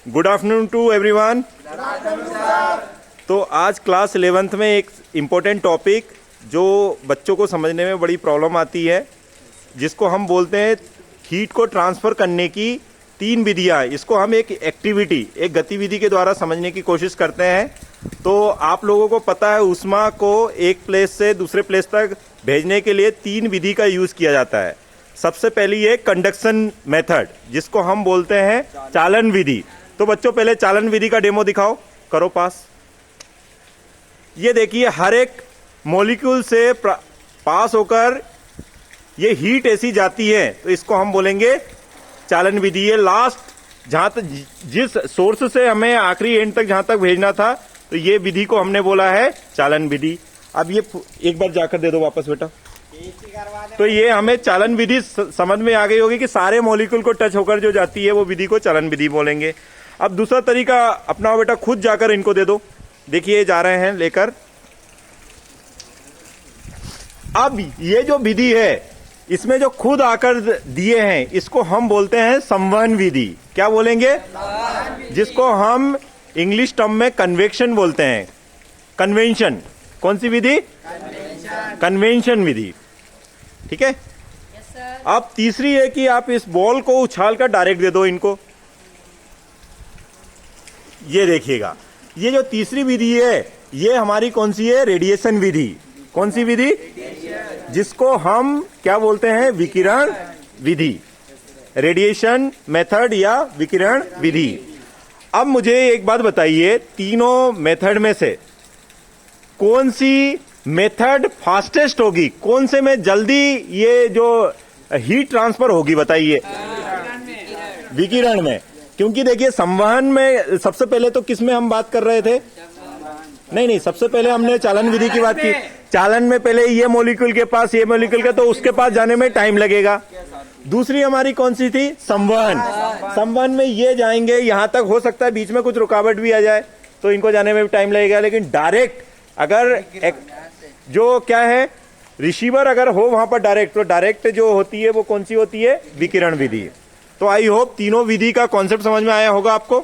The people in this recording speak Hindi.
Good afternoon to everyone. तो आज क्लास 11th में एक इम्पोर्टेंट टॉपिक जो बच्चों को समझने में बड़ी प्रॉब्लम आती है, जिसको हम बोलते हैं हीट को ट्रांसफ़र करने की 3 विधियाँ। इसको हम एक एक्टिविटी, एक गतिविधि के द्वारा समझने की कोशिश करते हैं। तो आप लोगों को पता है ऊष्मा को एक प्लेस से दूसरे प्लेस तक भेजने के लिए 3 विधि का यूज़ किया जाता है। सबसे पहली है कंडक्शन मेथड, जिसको हम बोलते हैं चालन विधि। तो बच्चों पहले चालन विधि का डेमो दिखाओ, करो पास। ये देखिए, हर एक मॉलिक्यूल से पास होकर ये हीट ऐसी जाती है, तो इसको हम बोलेंगे चालन विधि। ये लास्ट जहां तक जिस सोर्स से हमें आखिरी एंड तक जहां तक भेजना था, तो ये विधि को हमने बोला है चालन विधि। अब ये एक बार जाकर दे दो वापस बेटा। तो ये हमें चालन विधि समझ में आ गई होगी कि सारे मॉलिक्यूल को टच होकर जो जाती है वो विधि को चालन विधि बोलेंगे। अब दूसरा तरीका अपनाओ बेटा, खुद जाकर इनको दे दो। देखिए जा रहे हैं लेकर। अब ये जो विधि है, इसमें जो खुद आकर दिए हैं, इसको हम बोलते हैं संवहन विधि। क्या बोलेंगे? जिसको हम इंग्लिश टर्म में कन्वेक्शन बोलते हैं। कन्वेंशन। कौन सी विधि? कन्वेंशन विधि। ठीक है। अब तीसरी है कि आप इस बॉल को उछाल कर डायरेक्ट दे दो इनको। ये देखिएगा, ये जो तीसरी विधि है, ये हमारी कौन सी है? रेडिएशन विधि। कौन सी विधि? जिसको हम क्या बोलते हैं? विकिरण विधि। रेडिएशन मेथड या विकिरण विधि। अब मुझे एक बात बताइए, तीनों मेथड में से कौन सी मेथड फास्टेस्ट होगी? कौन से में जल्दी ये जो हीट ट्रांसफर होगी बताइए? विकिरण में। क्योंकि देखिए, संवहन में सबसे पहले तो किस में हम बात कर रहे थे? नहीं, सबसे पहले हमने चालन विधि की बात की। चालन में पहले ये मॉलिक्यूल के पास, ये मॉलिक्यूल के, तो उसके पास जाने में टाइम लगेगा। दूसरी हमारी कौन सी थी? संवहन। संवहन में ये जाएंगे, यहां तक हो सकता है बीच में कुछ रुकावट भी आ जाए, तो इनको जाने में भी टाइम लगेगा। लेकिन डायरेक्ट अगर जो क्या है, रिसीवर अगर हो वहां पर डायरेक्ट, तो डायरेक्ट जो होती है वो कौन सी होती है? विकिरण विधि। तो आई होप तीनों विधि का कॉन्सेप्ट समझ में आया होगा आपको।